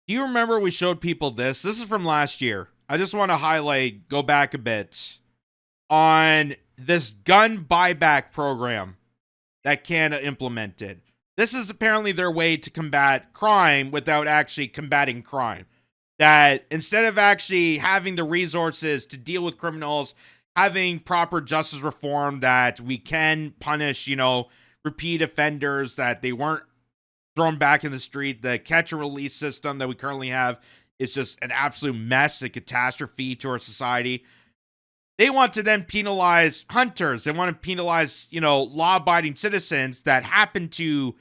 Do you remember we showed people this? This is from last year. I just want to go back a bit on this gun buyback program that Canada implemented. This is apparently their way to combat crime without actually combating crime. That instead of actually having the resources to deal with criminals, having proper justice reform, that we can punish, repeat offenders, that they weren't thrown back in the street. The catch and release system that we currently have is just an absolute mess, a catastrophe to our society. They want to then penalize hunters. They want to penalize, law-abiding citizens that happen to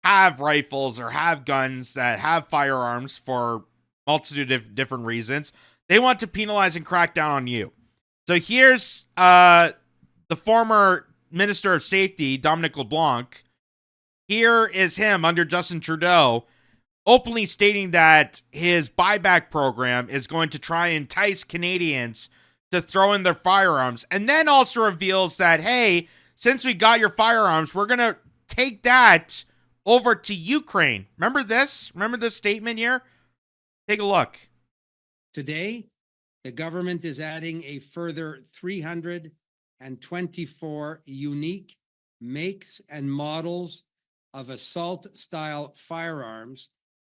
have rifles or have guns, that have firearms for multitude of different reasons. They want to penalize and crack down on you. So here's the former Minister of Safety, Dominic LeBlanc. Here is him under Justin Trudeau openly stating that his buyback program is going to try and entice Canadians to throw in their firearms, and then also reveals that, hey, since we got your firearms, we're going to take that over to Ukraine. Remember this? Remember this statement here? Take a look. Today, the government is adding a further 324 unique makes and models of assault-style firearms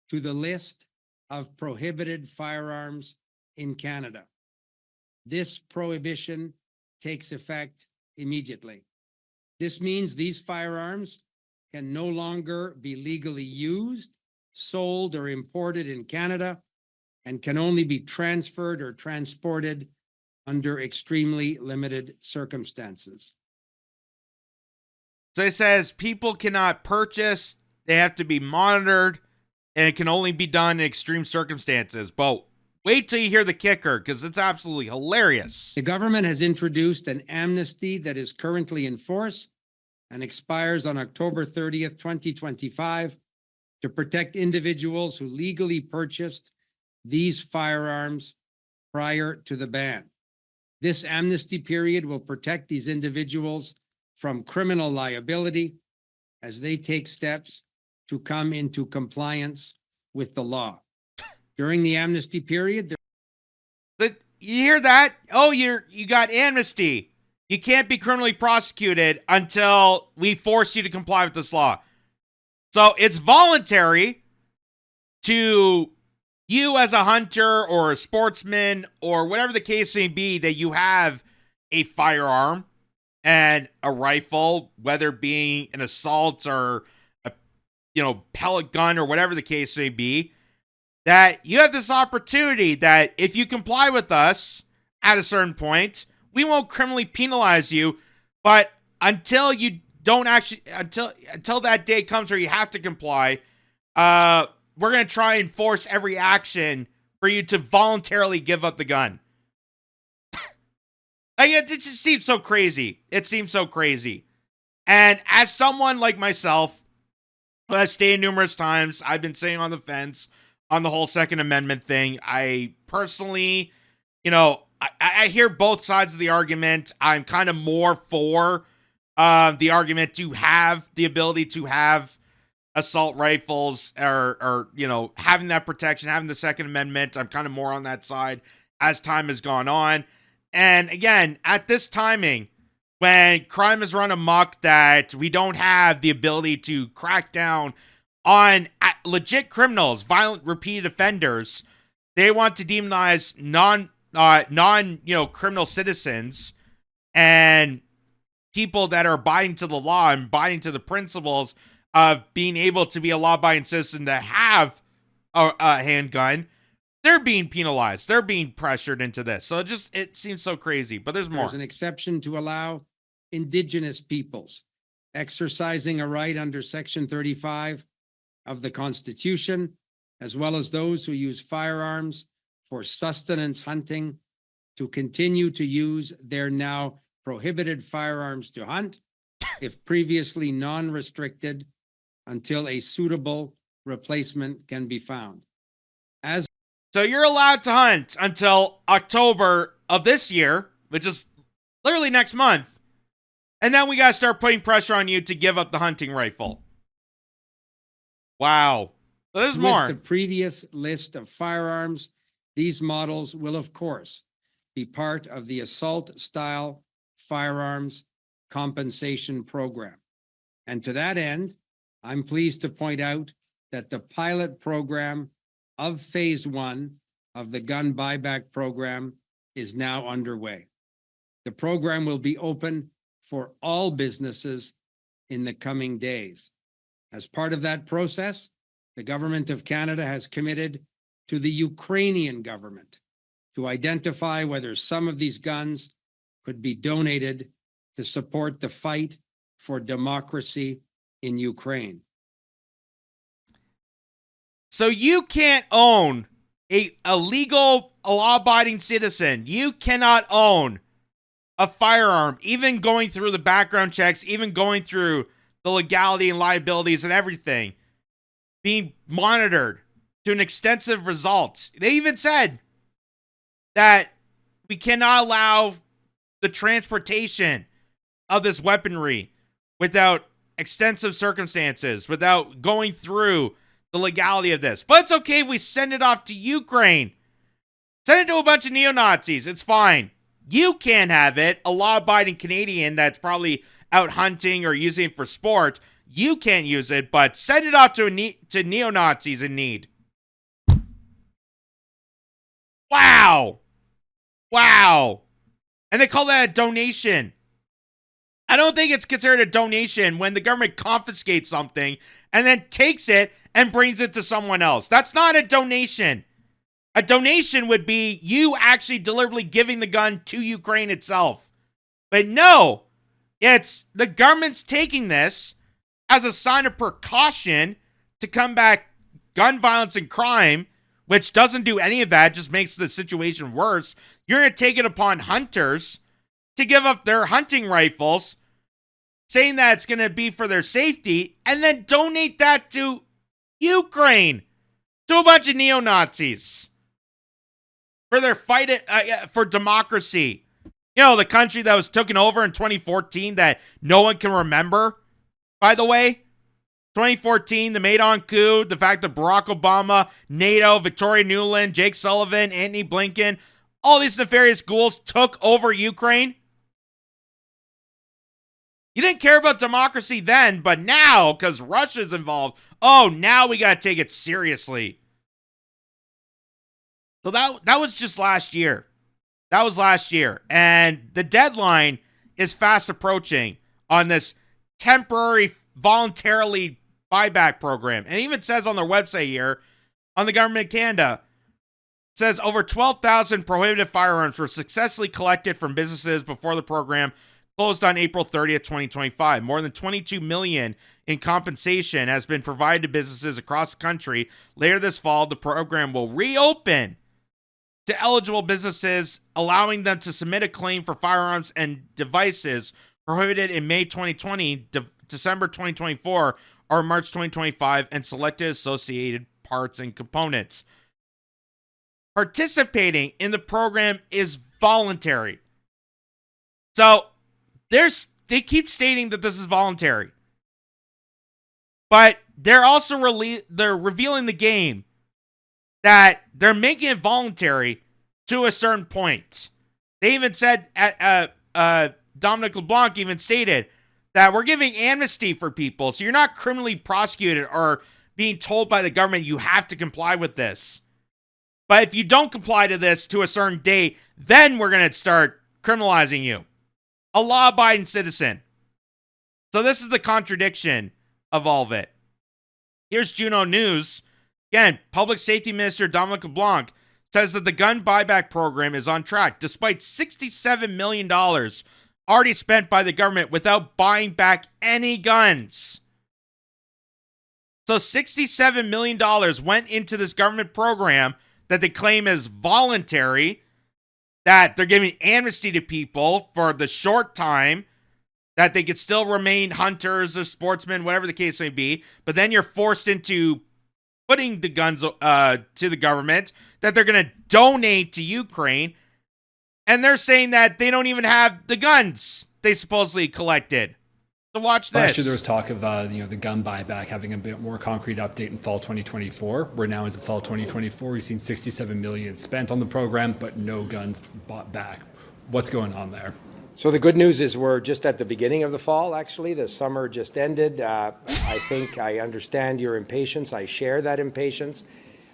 to the list of prohibited firearms in Canada. This prohibition takes effect immediately. This means these firearms can no longer be legally used, sold, or imported in Canada, and can only be transferred or transported under extremely limited circumstances. So it says people cannot purchase, they have to be monitored, and it can only be done in extreme circumstances. But wait till you hear the kicker, because it's absolutely hilarious. The government has introduced an amnesty that is currently in force and expires on October 30th, 2025, to protect individuals who legally purchased these firearms prior to the ban. This amnesty period will protect these individuals from criminal liability as they take steps to come into compliance with the law. During the amnesty period, you hear that? Oh, you got amnesty. You can't be criminally prosecuted until we force you to comply with this law. So it's voluntary to you as a hunter or a sportsman or whatever the case may be, that you have a firearm and a rifle, whether it being an assault or a pellet gun or whatever the case may be, that you have this opportunity that if you comply with us at a certain point, we won't criminally penalize you. But until you don't actually, until that day comes where you have to comply, we're going to try and force every action for you to voluntarily give up the gun. It just seems so crazy. It seems so crazy. And as someone like myself, who I've stated numerous times, I've been sitting on the fence on the whole Second Amendment thing. I personally, I hear both sides of the argument. I'm kind of more for the argument to have the ability to have assault rifles or having that protection, having the Second Amendment. I'm kind of more on that side as time has gone on. And again, at this timing, when crime has run amok, that we don't have the ability to crack down on legit criminals, violent repeated offenders, they want to demonize criminal citizens and people that are abiding to the law and abiding to the principles of being able to be a law-abiding citizen to have a handgun. They're being penalized. They're being pressured into this. So it seems so crazy, but there's more. There's an exception to allow Indigenous peoples exercising a right under Section 35 of the Constitution, as well as those who use firearms for sustenance hunting, to continue to use their now prohibited firearms to hunt, if previously non-restricted, until a suitable replacement can be found. So you're allowed to hunt until October of this year, which is literally next month. And then we got to start putting pressure on you to give up the hunting rifle. Wow. There's With more. the previous list of firearms, these models will, of course, be part of the assault-style firearms compensation program. And to that end, I'm pleased to point out that the pilot program of phase 1 of the gun buyback program is now underway. The program will be open for all businesses in the coming days. As part of that process, the government of Canada has committed to the Ukrainian government to identify whether some of these guns could be donated to support the fight for democracy in Ukraine. So you can't own a legal, law-abiding citizen. You cannot own a firearm, even going through the background checks, even going through the legality and liabilities and everything, being monitored to an extensive result. They even said that we cannot allow the transportation of this weaponry without extensive circumstances, without going through the legality of this. But it's okay if we send it off to Ukraine. Send it to a bunch of neo-Nazis. It's fine. You can't have it. A law-abiding Canadian that's probably out hunting or using it for sport, you can't use it, but send it off to neo-Nazis in need. Wow. Wow. And they call that a donation. I don't think it's considered a donation when the government confiscates something and then takes it and brings it to someone else. That's not a donation. A donation would be you actually deliberately giving the gun to Ukraine itself. But no, it's the government's taking this as a sign of precaution to combat gun violence and crime, which doesn't do any of that, just makes the situation worse. You're going to take it upon hunters to give up their hunting rifles, saying that it's going to be for their safety, and then donate that to Ukraine, to a bunch of neo-Nazis for their fight for democracy. You know, the country that was taken over in 2014 that no one can remember, by the way. 2014, the Maidan coup, the fact that Barack Obama, NATO, Victoria Nuland, Jake Sullivan, Antony Blinken, all these nefarious ghouls took over Ukraine. You didn't care about democracy then, but now, because Russia's involved, oh, now we got to take it seriously. So that was just last year. That was last year. And the deadline is fast approaching on this temporary, voluntarily buyback program. And it even says on their website here, on the government of Canada, it says over 12,000 prohibited firearms were successfully collected from businesses before the program closed on April 30th, 2025. More than $22 million in compensation has been provided to businesses across the country. Later this fall, the program will reopen to eligible businesses, allowing them to submit a claim for firearms and devices prohibited in May 2020, December 2024, or March 2025, and selected associated parts and components. Participating in the program is voluntary. So they keep stating that this is voluntary, but they're also they're revealing the game that they're making it voluntary to a certain point. They even said, Dominic LeBlanc even stated that we're giving amnesty for people, so you're not criminally prosecuted or being told by the government you have to comply with this. But if you don't comply to this to a certain date, then we're going to start criminalizing you. A law-abiding citizen. So this is the contradiction of all of it. Here's Juno News. Again, Public Safety Minister Dominic LeBlanc says that the gun buyback program is on track, despite $67 million already spent by the government without buying back any guns. So $67 million went into this government program that they claim is voluntary, that they're giving amnesty to people for the short time that they could still remain hunters or sportsmen, whatever the case may be, but then you're forced into putting the guns to the government, that they're going to donate to Ukraine, and they're saying that they don't even have the guns they supposedly collected. So watch Last year this. there was talk of the gun buyback having a bit more concrete update in fall 2024. We're now into fall 2024. We've seen 67 million spent on the program, but no guns bought back. What's going on there? So the good news is we're just at the beginning of the fall, actually. The summer just ended. I think I understand your impatience. I share that impatience.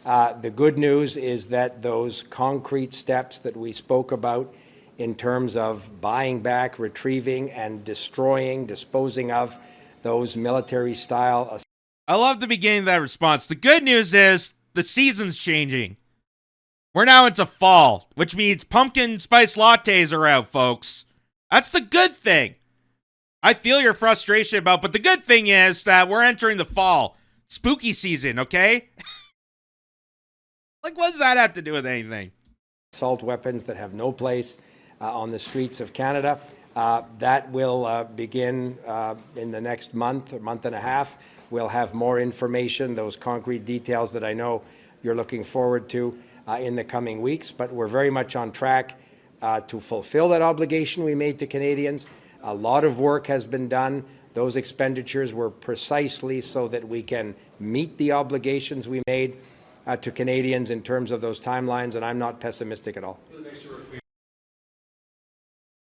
The good news is that those concrete steps that we spoke about in terms of buying back, retrieving, and destroying, disposing of those military-style. I love the beginning of that response. The good news is the season's changing. We're now into fall, which means pumpkin spice lattes are out, folks. That's the good thing. I feel your frustration about, but the good thing is that we're entering the fall. Spooky season, okay? Like, what does that have to do with anything? Assault weapons that have no place on the streets of Canada. That will begin in the next month or month and a half. We'll have more information, those concrete details that I know you're looking forward to in the coming weeks. But we're very much on track to fulfill that obligation we made to Canadians. A lot of work has been done. Those expenditures were precisely so that we can meet the obligations we made to Canadians in terms of those timelines, and I'm not pessimistic at all.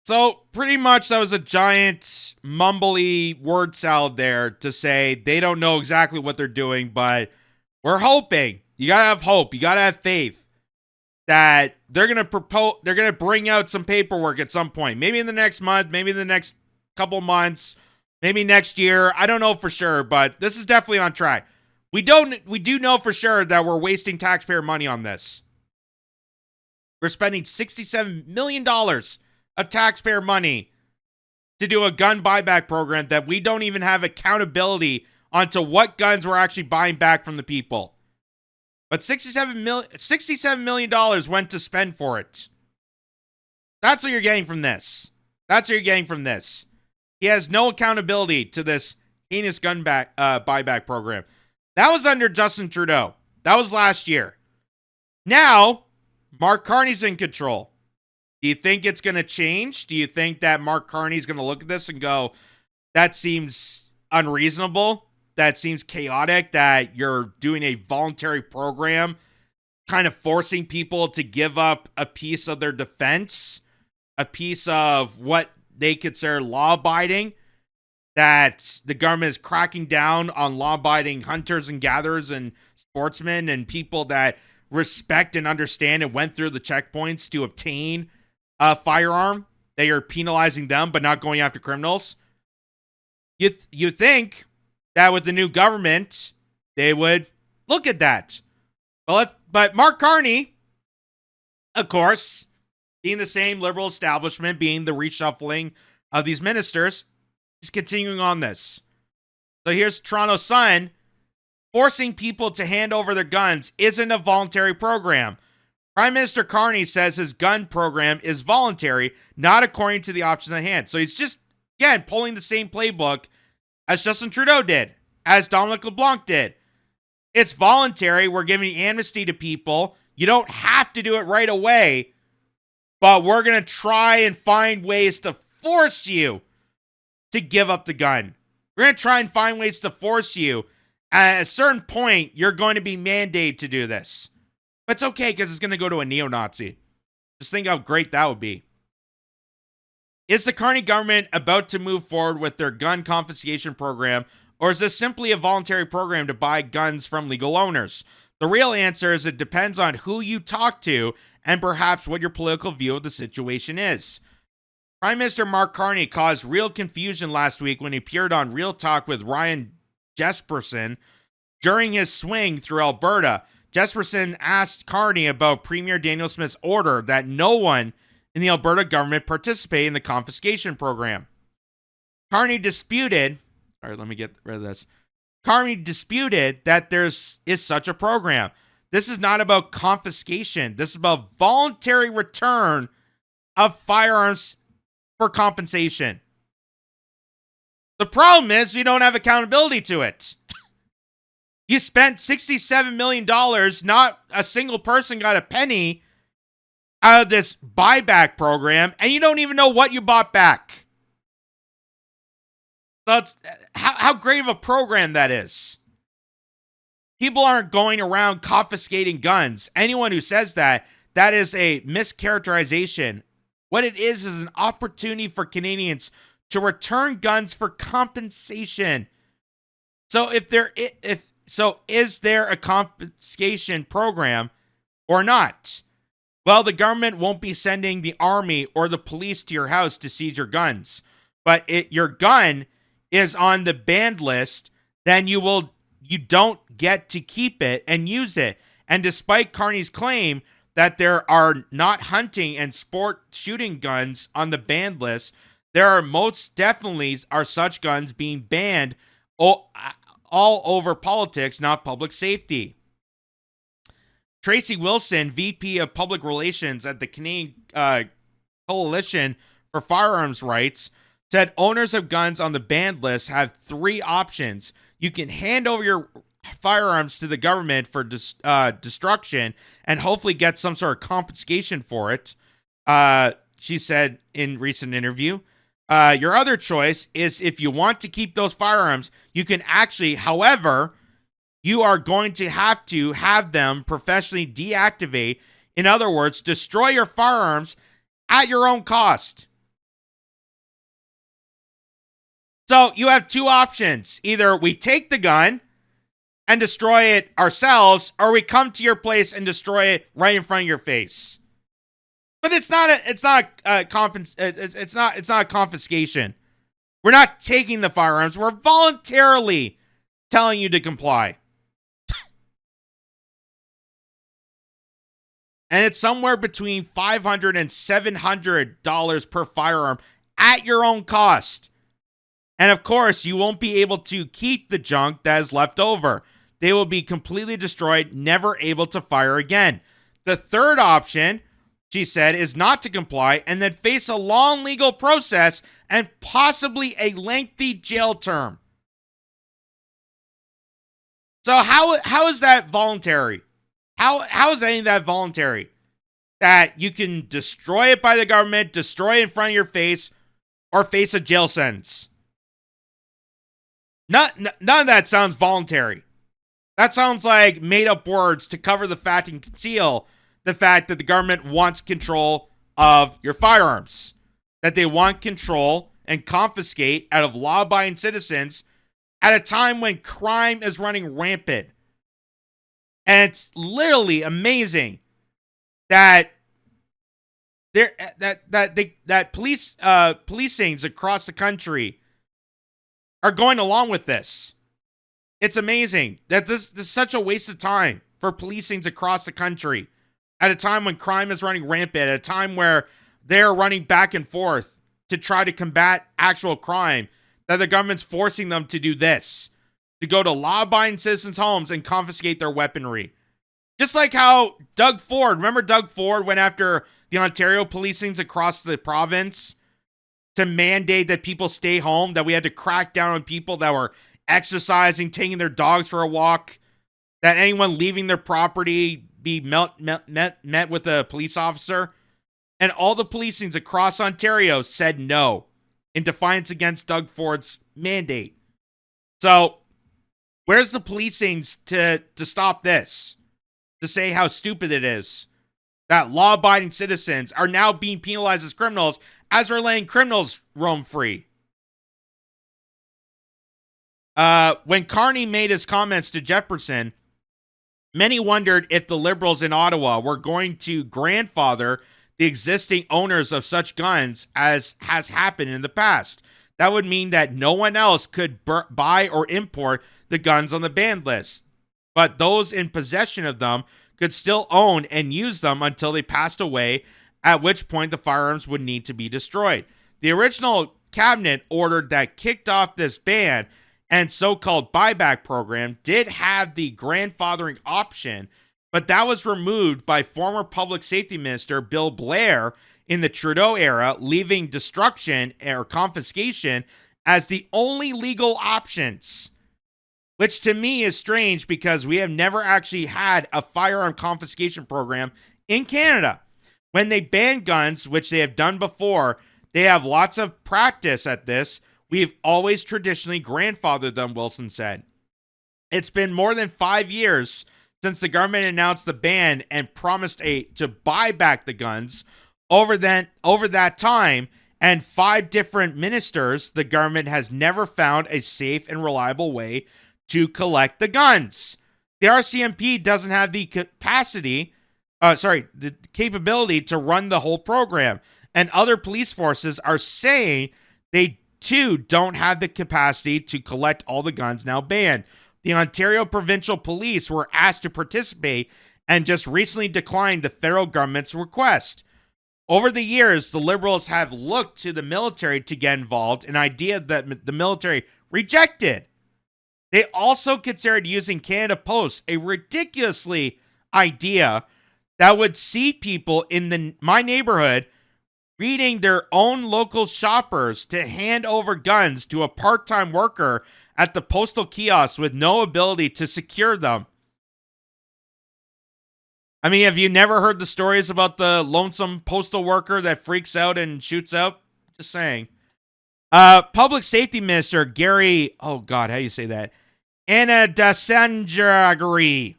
So pretty much that was a giant mumbly word salad there to say they don't know exactly what they're doing, but we're hoping. You gotta have hope. You gotta have faith that they're gonna bring out some paperwork at some point. Maybe in the next month, maybe in the next couple months, maybe next year. I don't know for sure, but this is definitely on track. We do know for sure that we're wasting taxpayer money on this. We're spending $67 million of taxpayer money to do a gun buyback program that we don't even have accountability onto what guns we're actually buying back from the people. But $67 million went to spend for it. That's what you're getting from this. That's what you're getting from this. He has no accountability to this heinous gun buyback program. That was under Justin Trudeau. That was last year. Now, Mark Carney's in control. Do you think it's going to change? Do you think that Mark Carney's going to look at this and go, that seems unreasonable? That seems chaotic, that you're doing a voluntary program, kind of forcing people to give up a piece of their defense, a piece of what they consider law-abiding, that the government is cracking down on law-abiding hunters and gatherers and sportsmen and people that respect and understand and went through the checkpoints to obtain a firearm, that you're penalizing them but not going after criminals. You think that with the new government, they would look at that. But Mark Carney, of course, being the same liberal establishment, being the reshuffling of these ministers, is continuing on this. So here's Toronto Sun. Forcing people to hand over their guns isn't a voluntary program. Prime Minister Carney says his gun program is voluntary, not according to the options at hand. So he's just, again, pulling the same playbook as Justin Trudeau did, as Dominic LeBlanc did. It's voluntary. We're giving amnesty to people. You don't have to do it right away, but we're going to try and find ways to force you to give up the gun. We're going to try and find ways to force you. At a certain point, you're going to be mandated to do this. But it's okay because it's going to go to a neo-Nazi. Just think how great that would be. Is the Carney government about to move forward with their gun confiscation program, or is this simply a voluntary program to buy guns from legal owners? The real answer is it depends on who you talk to and perhaps what your political view of the situation is. Prime Minister Mark Carney caused real confusion last week when he appeared on Real Talk with Ryan Jesperson during his swing through Alberta. Jesperson asked Carney about Premier Daniel Smith's order that no one in the Alberta government participate in the confiscation program. Carney disputed, let me get rid of this. Carney disputed that is such a program. This is not about confiscation. This is about voluntary return of firearms for compensation. The problem is we don't have accountability to it. You spent $67 million, not a single person got a penny out of this buyback program, and you don't even know what you bought back. That's how great of a program that is. People aren't going around confiscating guns. Anyone who says that is a mischaracterization. What it is an opportunity for Canadians to return guns for compensation. So is there a confiscation program or not? Well, the government won't be sending the army or the police to your house to seize your guns. But your gun is on the banned list, then you don't get to keep it and use it. And despite Carney's claim that there are not hunting and sport shooting guns on the banned list, there are most definitely are such guns being banned all over politics, not public safety. Tracy Wilson, VP of Public Relations at the Canadian Coalition for Firearms Rights, said owners of guns on the banned list have three options. You can hand over your firearms to the government for destruction and hopefully get some sort of confiscation for it. She said in recent interview. Your other choice is if you want to keep those firearms, you can actually, however, you are going to have them professionally deactivate. In other words, destroy your firearms at your own cost. So you have two options. Either we take the gun and destroy it ourselves, or we come to your place and destroy it right in front of your face. But it's not a confiscation. We're not taking the firearms. We're voluntarily telling you to comply. And it's somewhere between $500 and $700 per firearm at your own cost. And of course, you won't be able to keep the junk that is left over. They will be completely destroyed, never able to fire again. The third option, she said, is not to comply and then face a long legal process and possibly a lengthy jail term. So how is that voluntary? How is any of that voluntary? That you can destroy it by the government, destroy it in front of your face, or face a jail sentence. None of that sounds voluntary. That sounds like made up words to cover the fact and conceal the fact that the government wants control of your firearms. That they want control and confiscate out of law-abiding citizens at a time when crime is running rampant. And it's literally amazing that policings across the country are going along with this. It's amazing that this is such a waste of time for policings across the country at a time when crime is running rampant, at a time where they're running back and forth to try to combat actual crime, that the government's forcing them to do this, to go to law-abiding citizens' homes and confiscate their weaponry. Just like how Doug Ford, remember Doug Ford went after the Ontario policings across the province to mandate that people stay home, that we had to crack down on people that were exercising, taking their dogs for a walk, that anyone leaving their property be met with a police officer. And all the policings across Ontario said no in defiance against Doug Ford's mandate. So where's the policings to stop this? To say how stupid it is that law-abiding citizens are now being penalized as criminals as we're letting criminals roam free. When Carney made his comments to Jefferson, many wondered if the Liberals in Ottawa were going to grandfather the existing owners of such guns as has happened in the past. That would mean that no one else could buy or import the guns on the banned list, but those in possession of them could still own and use them until they passed away, at which point the firearms would need to be destroyed. The original cabinet order that kicked off this ban and so-called buyback program did have the grandfathering option, but that was removed by former Public Safety Minister Bill Blair in the Trudeau era, leaving destruction or confiscation as the only legal options. Which to me is strange because we have never actually had a firearm confiscation program in Canada. When they ban guns, which they have done before, they have lots of practice at this, We've always traditionally grandfathered them, Wilson said. It's been more than 5 years since the government announced the ban and promised to buy back the guns. Over that time, and 5 different ministers, the government has never found a safe and reliable way to collect the guns. The RCMP doesn't have the capability to run the whole program. And other police forces are saying they too don't have the capacity to collect all the guns now banned. The Ontario Provincial Police were asked to participate and just recently declined the federal government's request. Over the years, the Liberals have looked to the military to get involved, an idea that the military rejected. They also considered using Canada Post, a ridiculously idea that would see people in my neighborhood reading their own local shoppers to hand over guns to a part-time worker at the postal kiosk with no ability to secure them. I mean, have you never heard the stories about the lonesome postal worker that freaks out and shoots out? Just saying. Public Safety Minister Gary, oh God, how do you say that? Anna Dasanjagri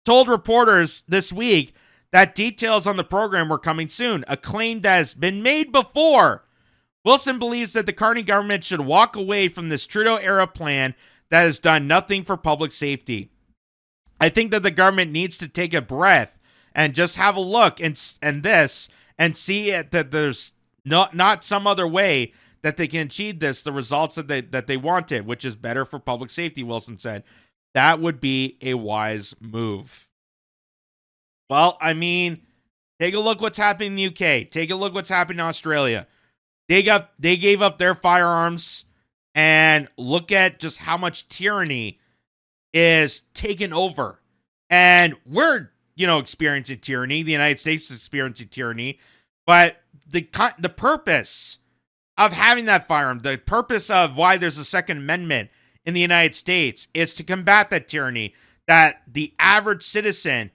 told reporters this week that details on the program were coming soon, a claim that has been made before. Wilson believes that the Carney government should walk away from this Trudeau-era plan that has done nothing for public safety. I think that the government needs to take a breath and just have a look and see that there's not some other way that they can achieve the results that they wanted, which is better for public safety, Wilson said. That would be a wise move. Well, I mean, take a look what's happening in the UK. Take a look what's happening in Australia. They gave up their firearms, and look at just how much tyranny is taken over. And we're, experiencing tyranny. The United States is experiencing tyranny. But the purpose of having that firearm, the purpose of why there's a Second Amendment in the United States is to combat that tyranny, that the average citizen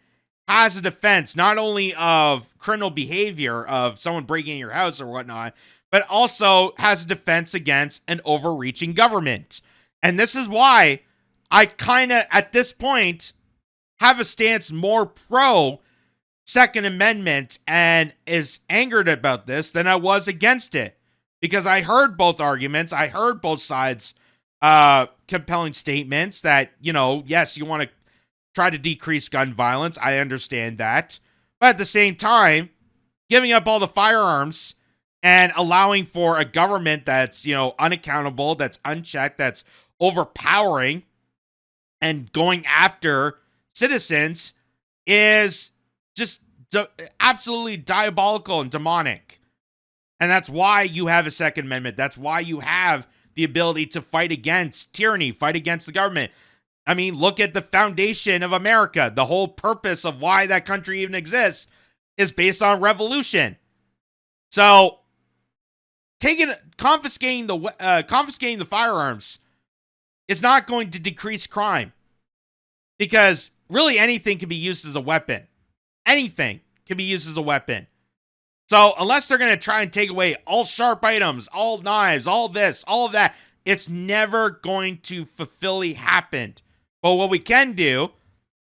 has a defense not only of criminal behavior, of someone breaking in your house or whatnot, but also has a defense against an overreaching government. And this is why I kind of, at this point, have a stance more pro Second Amendment and is angered about this than I was against it. Because I heard both arguments. I heard both sides' compelling statements that, yes, you want to try to decrease gun violence. I understand that. But at the same time, giving up all the firearms and allowing for a government that's, unaccountable, that's unchecked, that's overpowering and going after citizens is just absolutely diabolical and demonic. And that's why you have a Second Amendment. That's why you have the ability to fight against tyranny, fight against the government. I mean, look at the foundation of America. The whole purpose of why that country even exists is based on revolution. So, confiscating the firearms is not going to decrease crime, because really anything can be used as a weapon. Anything can be used as a weapon. So unless they're going to try and take away all sharp items, all knives, all this, all of that, it's never going to fully happen. But what we can do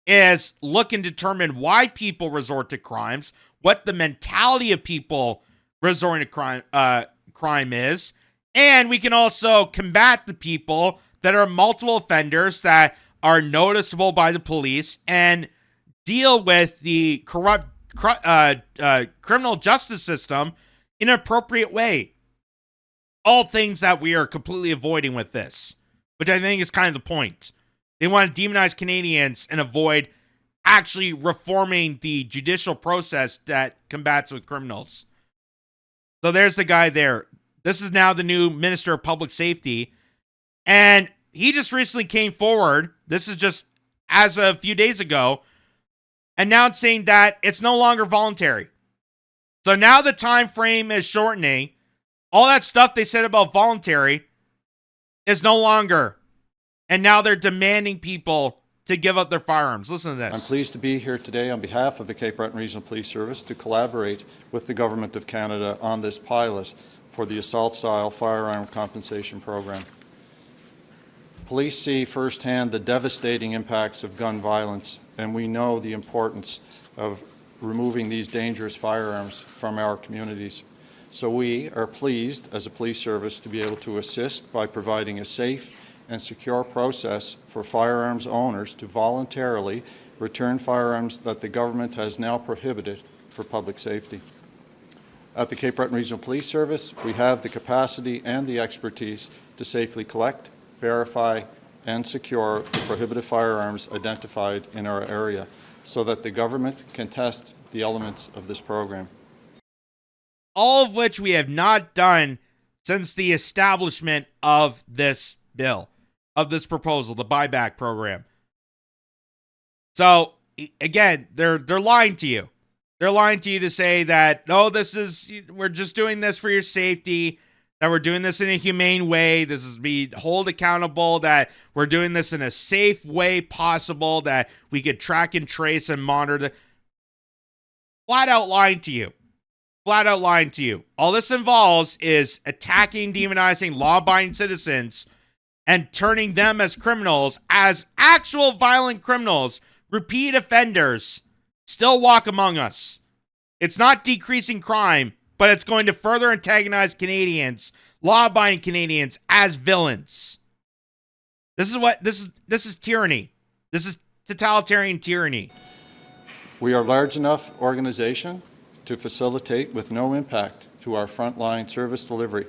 is look and determine why people resort to crimes, what the mentality of people resorting to crime is, and we can also combat the people that are multiple offenders that are noticeable by the police and deal with the corrupt criminal justice system in an appropriate way. All things that we are completely avoiding with this, which I think is kind of the point. They want to demonize Canadians and avoid actually reforming the judicial process that combats with criminals. So there's the guy there. This is now the new Minister of Public Safety. And he just recently came forward. This is just as a few days ago, announcing that it's no longer voluntary. So now the time frame is shortening. All that stuff they said about voluntary is no longer. And now they're demanding people to give up their firearms. Listen to this. I'm pleased to be here today on behalf of the Cape Breton Regional Police Service to collaborate with the Government of Canada on this pilot for the assault-style firearm compensation program. Police see firsthand the devastating impacts of gun violence, and we know the importance of removing these dangerous firearms from our communities. So we are pleased as a police service to be able to assist by providing a safe and secure process for firearms owners to voluntarily return firearms that the government has now prohibited for public safety. At the Cape Breton Regional Police Service, we have the capacity and the expertise to safely collect, verify, and secure the prohibited firearms identified in our area so that the government can test the elements of this program. All of which we have not done since the establishment of this bill, of this proposal, the buyback program. So, again, they're lying to you. They're lying to you to say that, no, we're just doing this for your safety, that we're doing this in a humane way, this is be hold accountable, that we're doing this in a safe way possible, that we could track and trace and monitor. Flat out lying to you. Flat out lying to you. All this involves is attacking, demonizing law-abiding citizens and turning them as criminals, as actual violent criminals, repeat offenders, still walk among us. It's not decreasing crime, but it's going to further antagonize Canadians, law-abiding Canadians, as villains. This is tyranny. This is totalitarian tyranny. We are a large enough organization to facilitate with no impact to our frontline service delivery.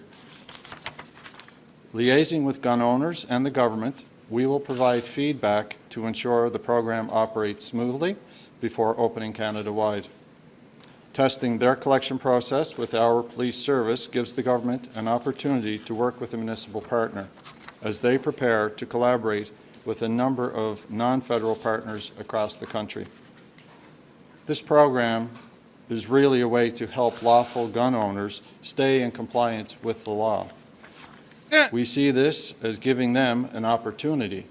Liaising with gun owners and the government, we will provide feedback to ensure the program operates smoothly before opening Canada-wide. Testing their collection process with our police service gives the government an opportunity to work with a municipal partner as they prepare to collaborate with a number of non-federal partners across the country. This program is really a way to help lawful gun owners stay in compliance with the law. We see this as giving them an opportunity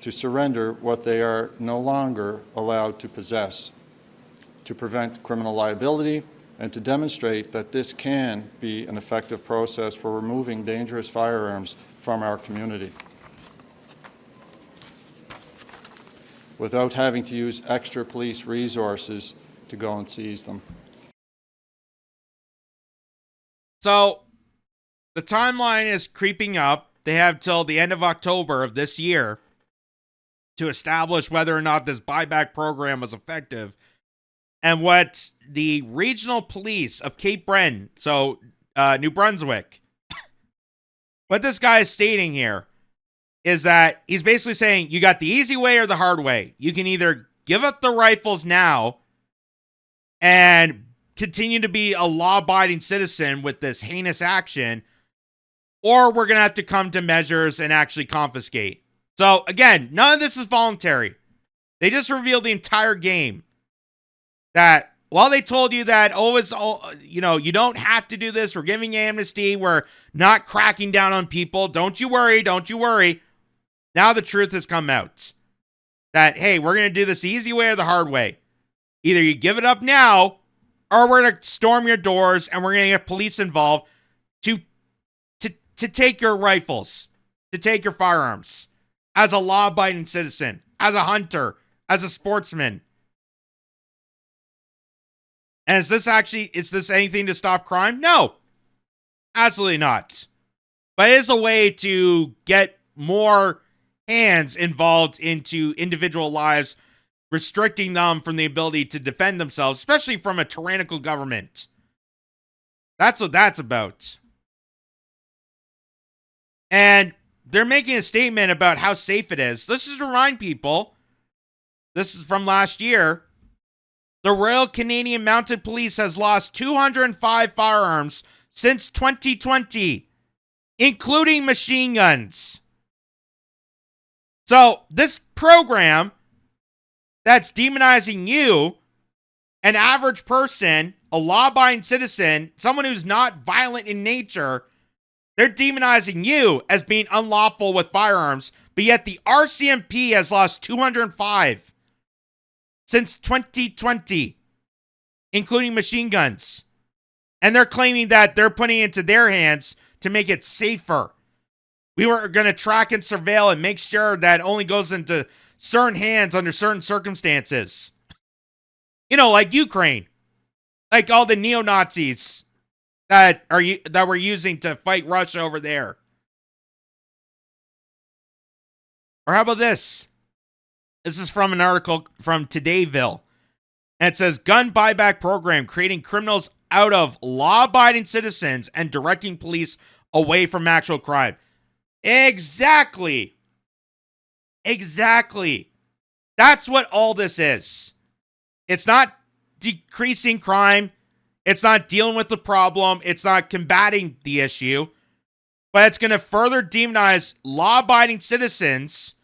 to surrender what they are no longer allowed to possess, to prevent criminal liability, and to demonstrate that this can be an effective process for removing dangerous firearms from our community without having to use extra police resources to go and seize them. So, the timeline is creeping up. They have till the end of October of this year to establish whether or not this buyback program was effective. And what the regional police of Cape Breton, so New Brunswick, what this guy is stating here is that he's basically saying you got the easy way or the hard way. You can either give up the rifles now and continue to be a law-abiding citizen with this heinous action, or we're going to have to come to measures and actually confiscate. So, again, none of this is voluntary. They just revealed the entire game. That, well, they told you that, you don't have to do this. We're giving amnesty. We're not cracking down on people. Don't you worry. Don't you worry. Now the truth has come out. That, hey, we're going to do this the easy way or the hard way. Either you give it up now, or we're going to storm your doors and we're going to get police involved to take your rifles, to take your firearms as a law-abiding citizen, as a hunter, as a sportsman. And is this anything to stop crime? No, absolutely not. But it is a way to get more hands involved into individual lives, restricting them from the ability to defend themselves, especially from a tyrannical government. That's what that's about. And they're making a statement about how safe it is. Let's just remind people, this is from last year. The Royal Canadian Mounted Police has lost 205 firearms since 2020, including machine guns. So this program that's demonizing you, an average person, a law-abiding citizen, someone who's not violent in nature, they're demonizing you as being unlawful with firearms, but yet the RCMP has lost 205 since 2020, including machine guns. And they're claiming that they're putting it into their hands to make it safer. We were going to track and surveil and make sure that it only goes into certain hands under certain circumstances. You know, like Ukraine. Like all the neo-Nazis that we're using to fight Russia over there. Or how about this? This is from an article from Todayville. And it says, gun buyback program creating criminals out of law-abiding citizens and directing police away from actual crime. Exactly. Exactly. That's what all this is. It's not decreasing crime. It's not dealing with the problem. It's not combating the issue. But it's going to further demonize law-abiding citizens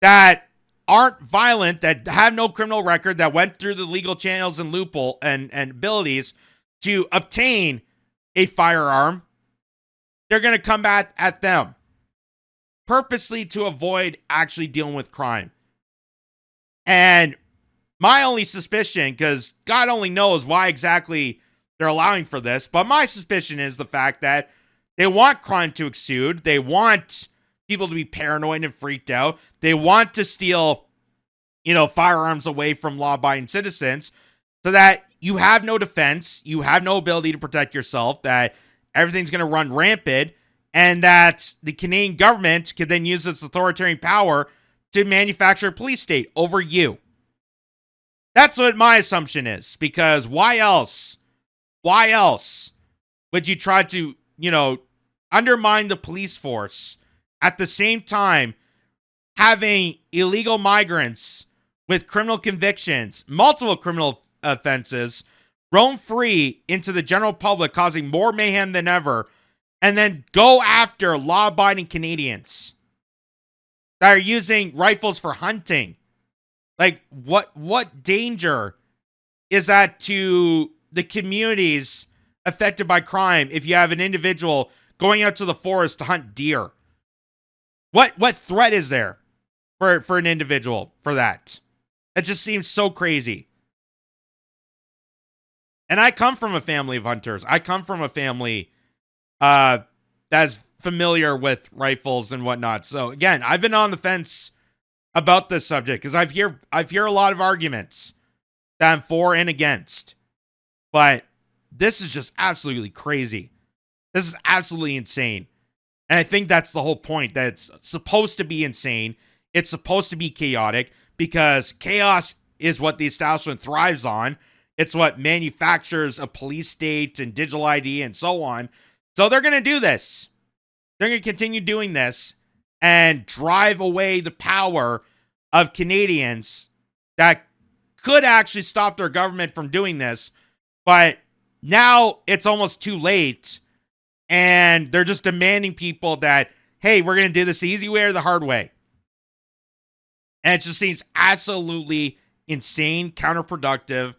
that aren't violent, that have no criminal record, that went through the legal channels and loophole and abilities to obtain a firearm. They're going to come at them purposely to avoid actually dealing with crime. And my only suspicion, because God only knows why exactly they're allowing for this, but my suspicion is the fact that they want crime to exude. They want people to be paranoid and freaked out. They want to steal, firearms away from law-abiding citizens so that you have no defense, you have no ability to protect yourself, that everything's going to run rampant, and that the Canadian government can then use its authoritarian power to manufacture a police state over you. That's what my assumption is, because why else would you try to, undermine the police force at the same time having illegal migrants with criminal convictions, multiple criminal offenses, roam free into the general public, causing more mayhem than ever, and then go after law-abiding Canadians that are using rifles for hunting? Like, what danger is that to the communities affected by crime if you have an individual going out to the forest to hunt deer? What threat is there for an individual for that? It just seems so crazy. And I come from a family of hunters. I come from a family that's familiar with rifles and whatnot. So again, I've been on the fence about this subject because I've hear a lot of arguments that I'm for and against. But this is just absolutely crazy. This is absolutely insane. And I think that's the whole point, that it's supposed to be insane. It's supposed to be chaotic because chaos is what the establishment thrives on. It's what manufactures a police state and digital ID and so on. So they're going to do this. They're going to continue doing this and drive away the power of Canadians that could actually stop their government from doing this. But now it's almost too late. And they're just demanding people that, hey, we're going to do this the easy way or the hard way. And it just seems absolutely insane, counterproductive.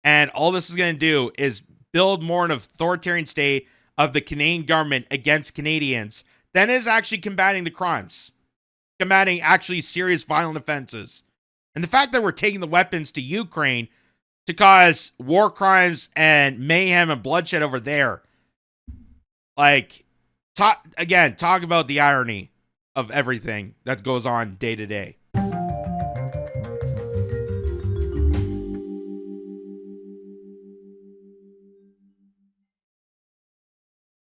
And all this is going to do is build more an authoritarian state of the Canadian government against Canadians than is actually combating the crimes, combating actually serious violent offenses. And the fact that we're taking the weapons to Ukraine to cause war crimes and mayhem and bloodshed over there. Talk about the irony of everything that goes on day to day.